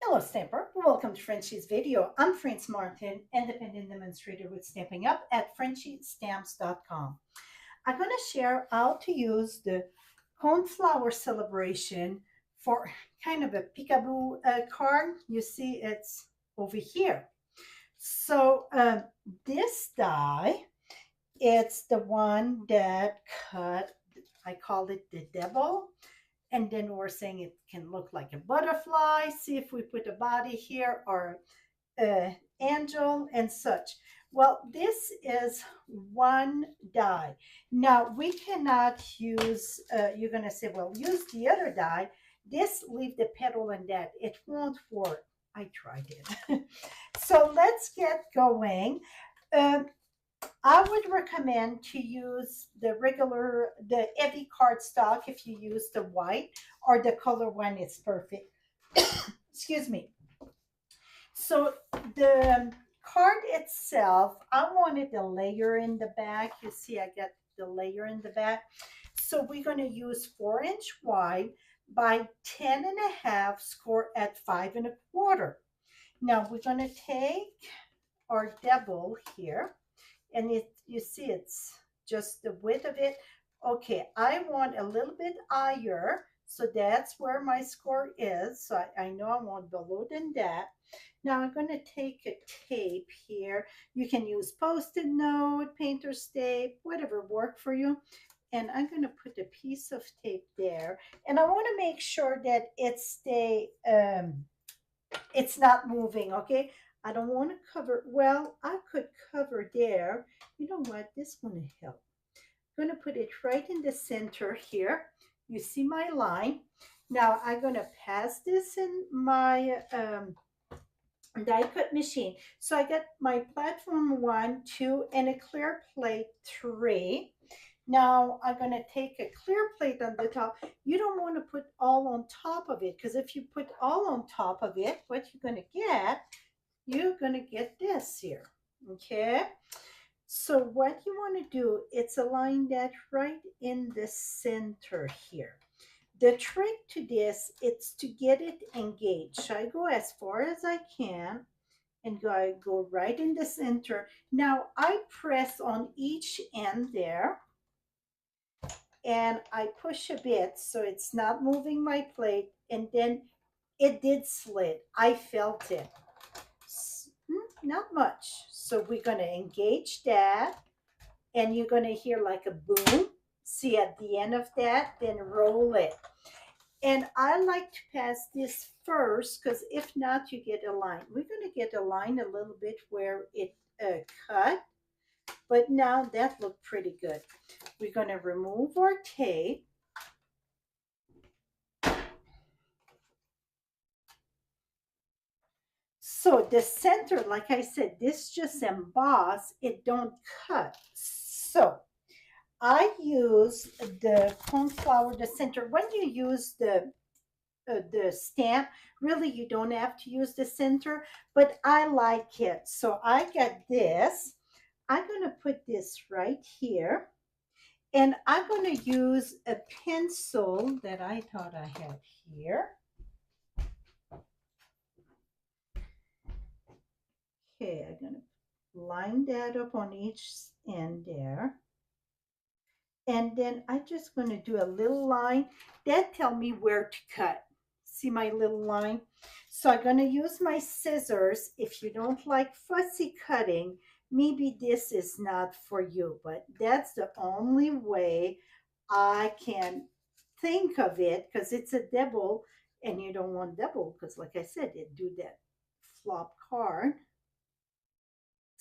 Hello Stamper, welcome to Frenchie's video. I'm France Martin, independent demonstrator with Stamping Up at frenchiestamps.com. I'm going to share how to use the Coneflower Celebration for kind of a peekaboo card. You see it's over here. So this die, it's the one that cut, I call it the devil. And then we're saying it can look like a butterfly. See if we put a body here or an angel and such. Well, this is one die. Now, we cannot use, you're going to say, well, use the other die. This, leave the petal in that. It won't work. I tried it. So let's get going. Um, I would recommend to use the heavy cardstock if you use the white, or the color one is perfect. Excuse me. So the card itself, I wanted a layer in the back. You see, I got the layer in the back. So we're going to use 4-inch wide by 10.5 score at 5.25. Now we're going to take our devil here, and you see it's just the width of it. Okay, I want a little bit higher, so that's where my score is. So I know I want below than that. Now I'm going to take a tape here. You can use post-it note, painter's tape, whatever work for you. And I'm going to put a piece of tape there. And I want to make sure that it's not moving, okay? I don't want to cover, well, I could cover there. You know what? This is going to help. I'm going to put it right in the center here. You see my line. Now I'm going to pass this in my die cut machine. So I got my platform 1, 2, and a clear plate 3. Now I'm going to take a clear plate on the top. You don't want to put all on top of it, because if you put all on top of it, what you're going to get this here. Okay. So what you want to do, it's align that right in the center here. The trick to this, it's to get it engaged. So I go as far as I can and go right in the center. Now I press on each end there, and I push a bit so it's not moving my plate, and then it did slid. I felt it. Not much. So we're going to engage that, and you're going to hear like a boom. See at the end of that, then roll it. And I like to pass this first, because if not, you get a line. We're going to get a line a little bit where it cut, but now that looked pretty good. We're going to remove our tape. So the center, like I said, this just emboss, it don't cut. So I use the Coneflower, the center. When you use the stamp, really you don't have to use the center, but I like it. So I got this. I'm going to put this right here, and I'm going to use a pencil that I thought I had here. Okay, I'm going to line that up on each end there. And then I'm just going to do a little line that tell me where to cut. See my little line? So I'm going to use my scissors. If you don't like fussy cutting, maybe this is not for you, but that's the only way I can think of it, because it's a double, and you don't want double, because like I said, it do that flop card.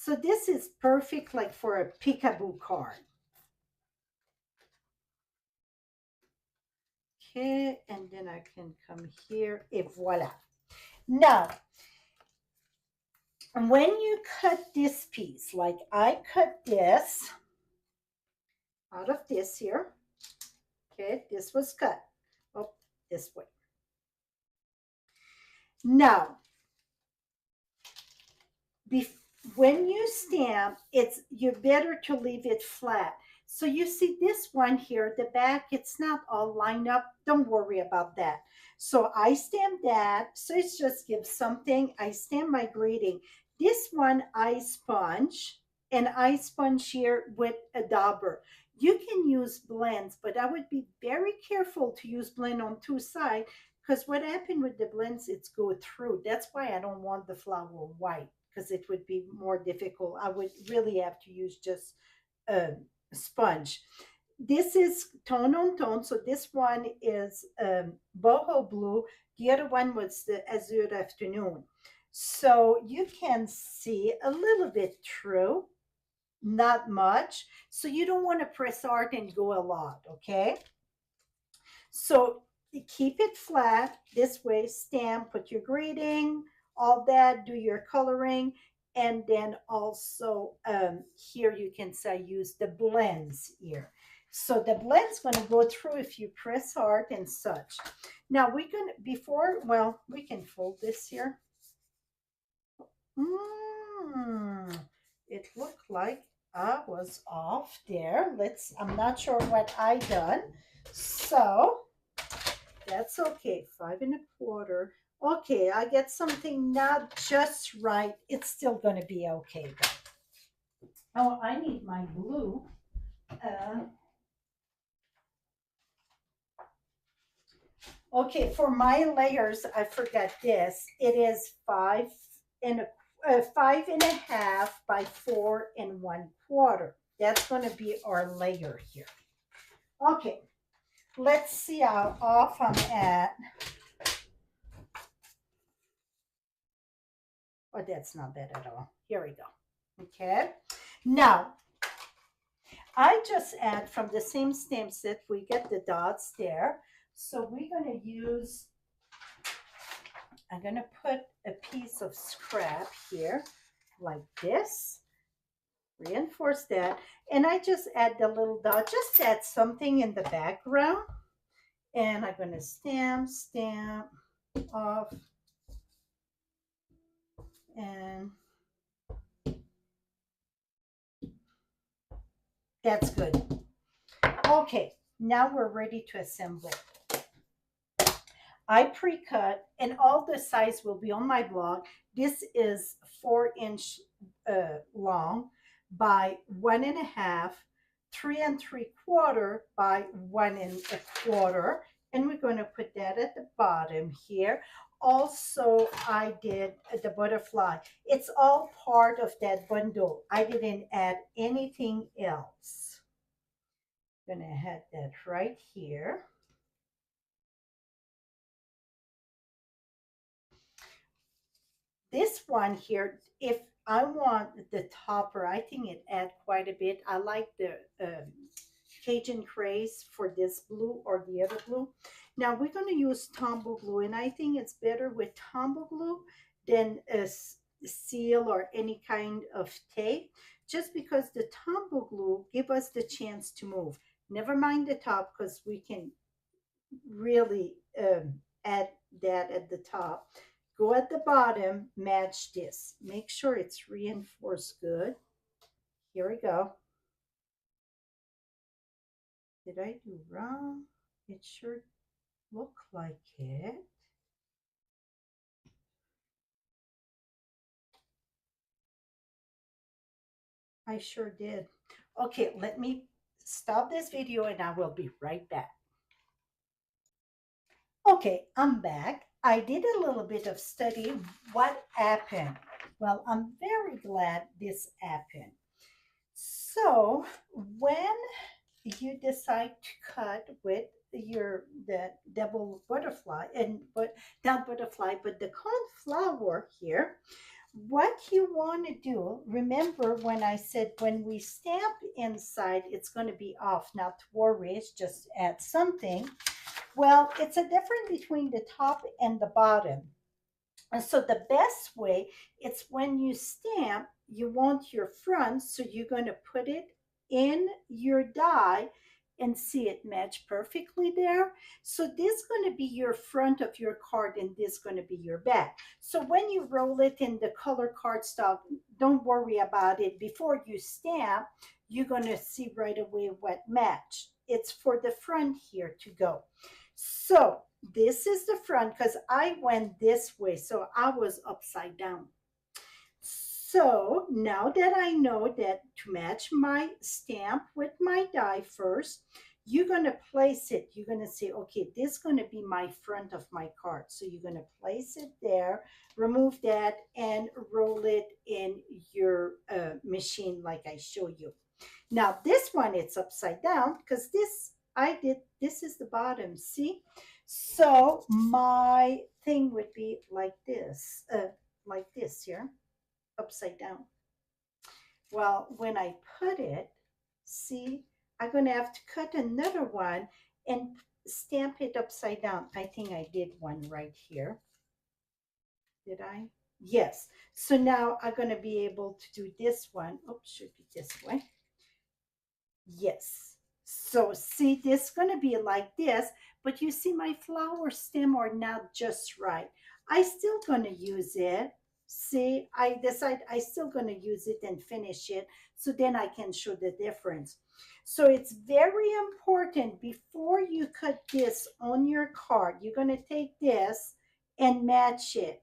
So this is perfect like for a peekaboo card. Okay, and then I can come here, et voila. Now, when you cut this piece, like I cut this out of this here, okay, this was cut, oh, this way. Now, when you stamp, you're better to leave it flat. So you see this one here, the back, it's not all lined up. Don't worry about that. So I stamp that. So it just gives something. I stamp my greeting. This one I sponge, and I sponge here with a dauber. You can use blends, but I would be very careful to use blend on two sides, because what happened with the blends, it's go through. That's why I don't want the flower white, because it would be more difficult. I would really have to use just a sponge. This is tone on tone. So this one is boho blue. The other one was the azure afternoon. So you can see a little bit through, not much. So you don't want to press hard and go a lot, okay? So keep it flat this way, stamp, put your greeting, all that, do your coloring. And then also here you can say use the blends here. So the blend's going to go through if you press hard and such. Now we're going to, before, well, we can fold this here. It looked like I was off there. I'm not sure what I done. So that's okay. 5 1/4. Okay, I get something not just right. It's still going to be okay. Oh, I need my glue. Okay, for my layers, I forgot this. It is 5 1/2 by 4 1/4. That's going to be our layer here. Okay, let's see how off I'm at. Oh, that's not bad at all. Here we go. Okay. Now, I just add from the same stamp set, we get the dots there. So we're going to use, I'm going to put a piece of scrap here like this. Reinforce that. And I just add the little dot, just add something in the background. And I'm going to stamp off. And that's good. Okay, now we're ready to assemble. I pre-cut, and all the size will be on my blog. This is 4-inch long by 1.5, 3 3/4 by 1 1/4, and we're going to put that at the bottom here. Also, I did the butterfly. It's all part of that bundle. I didn't add anything else. I'm going to add that right here. This one here, if I want the topper, I think it adds quite a bit. I like the Cajun craze for this blue or the other blue. Now we're going to use Tombow glue, and I think it's better with Tombow glue than a seal or any kind of tape, just because the Tombow glue give us the chance to move. Never mind the top, because we can really add that at the top. Go at the bottom, match this. Make sure it's reinforced good. Here we go. Did I do wrong? It sure looked like it. I sure did. Okay, let me stop this video and I will be right back. Okay, I'm back. I did a little bit of study. What happened? Well, I'm very glad this happened. So when you decide to cut with the double butterfly, and but not butterfly, but the coneflower here, what you want to do, remember when I said when we stamp inside, it's going to be off. Not to worry, it's just add something. Well, it's a difference between the top and the bottom. And so the best way, it's when you stamp, you want your front, so you're going to put it in your die and see it match perfectly there. So this is going to be your front of your card, and this is going to be your back. So when you roll it in the color cardstock, don't worry about it. Before you stamp, you're going to see right away what match. It's for the front here to go. So this is the front because I went this way, so I was upside down. So now that I know that to match my stamp with my die first, you're going to place it. You're going to say, okay, this is going to be my front of my card. So you're going to place it there, remove that, and roll it in your machine like I show you. Now this one, it's upside down because this is the bottom, see? So my thing would be like this here, upside down. Well, when I put it, see, I'm going to have to cut another one and stamp it upside down. I think I did one right here. Did I? Yes. So now I'm going to be able to do this one. Oops, should be this way. Yes. So see, this is going to be like this, but you see my flower stem are not just right. I still going to use it. See, I decide I still going to use it and finish it so then I can show the difference. So it's very important before you cut this on your card, you're going to take this and match it.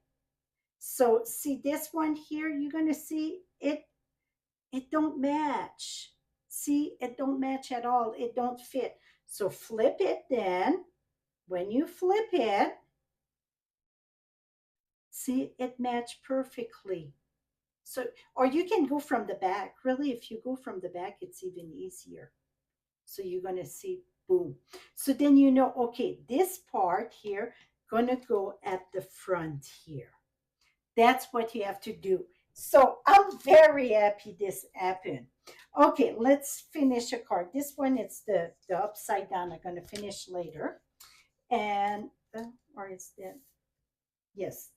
So see this one here, you're going to see it don't match. See, it don't match at all. It don't fit. So flip it then. When you flip it, see, it matched perfectly. So, or you can go from the back. Really, if you go from the back, it's even easier. So you're going to see, boom. So then you know, okay, this part here, going to go at the front here. That's what you have to do. So I'm very happy this happened. Okay, let's finish a card. This one is the upside down. I'm going to finish later. And, or is that? Yes.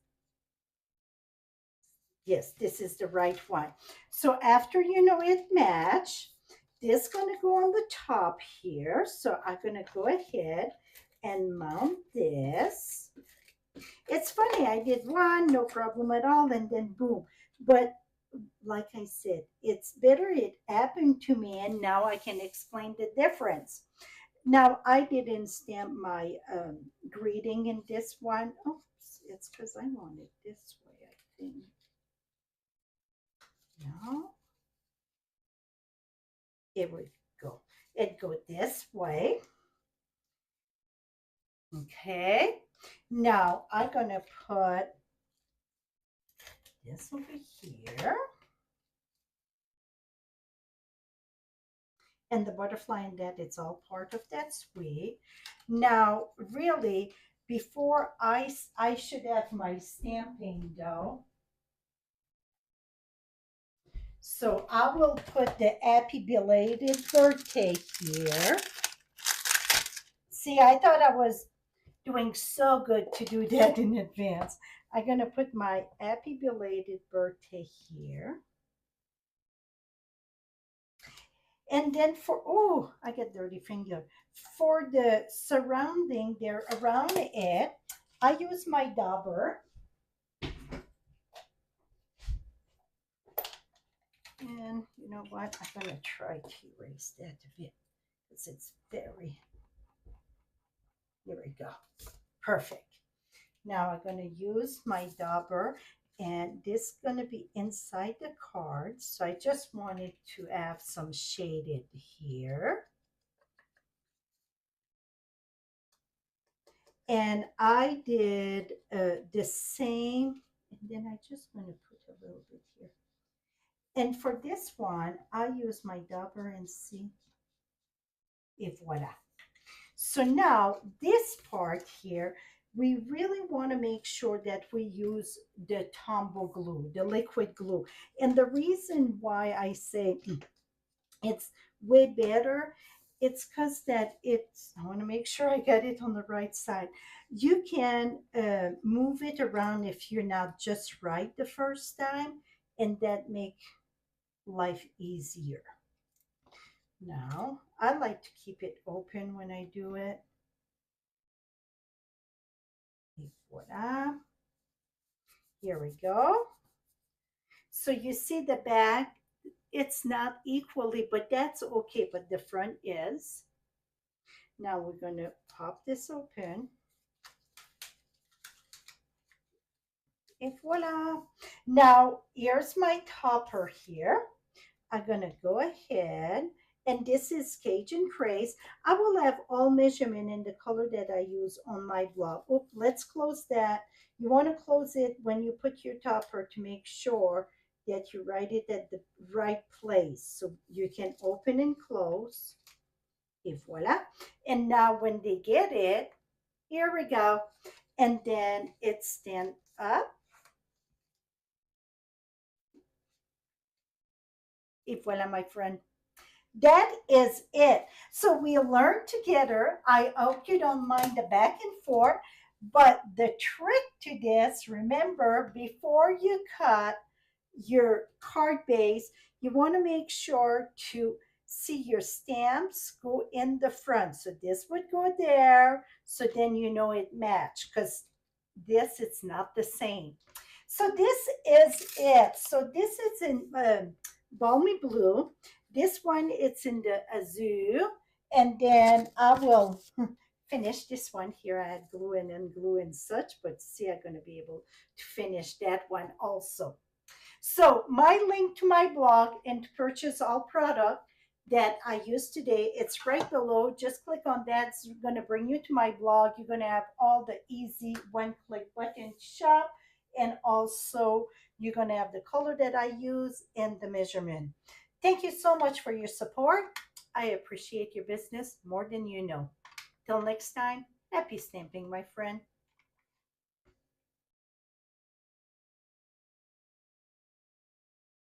Yes, this is the right one. So after you know it match, this is going to go on the top here. So I'm going to go ahead and mount this. It's funny, I did one, no problem at all, and then boom. But like I said, it's better it happened to me, and now I can explain the difference. Now, I didn't stamp my greeting in this one. Oh, it's because I want it this way, I think. No, it would go. It go this way. Okay. Now, I'm going to put this over here. And the butterfly and that, it's all part of that suite. Now, really, before I should have my stamping dough. So I will put the happy belated birthday here. See, I thought I was doing so good to do that in advance. I'm going to put my happy belated birthday here. And then for, oh, I get dirty finger. For the surrounding there around it, I use my dauber. And you know what? I'm going to try to erase that a bit because it's very, here we go. Perfect. Now I'm going to use my dauber, and this is going to be inside the card. So I just wanted to have some shaded here. And I did the same, and then I just want to put a little bit here. And for this one, I use my dauber and see if voila. So now this part here, we really want to make sure that we use the Tombow glue, the liquid glue. And the reason why I say it's way better, it's because that it's, I want to make sure I get it on the right side. You can move it around if you're not just right the first time, and that make life easier. Now, I like to keep it open when I do it. Voila. Here we go. So you see the back, it's not equally, but that's okay. But the front is. Now we're going to pop this open. And voila. Now here's my topper here. I'm going to go ahead, and this is Cajun Craze. I will have all measurement in the color that I use on my blog. Oh, let's close that. You want to close it when you put your topper to make sure that you write it at the right place. So you can open and close. Et voila. And now when they get it, here we go. And then it stand up. Et voila, my friend. That is it. So we learned together. I hope you don't mind the back and forth, but the trick to this, remember, before you cut your card base, you want to make sure to see your stamps go in the front. So this would go there. So then you know it matched, because this it's not the same. So this is it. So this is in balmy blue. This one it's in the azure, and then I will finish this one here. I had glue and unglue and such, but see, I'm going to be able to finish that one also. So my link to my blog and to purchase all product that I use today, it's right below. Just click on that. It's going to bring you to my blog. You're going to have all the easy one-click button shop, and also you're going to have the color that I use and the measurement. Thank you so much for your support. I appreciate your business more than you know. Till next time, happy stamping, my friend.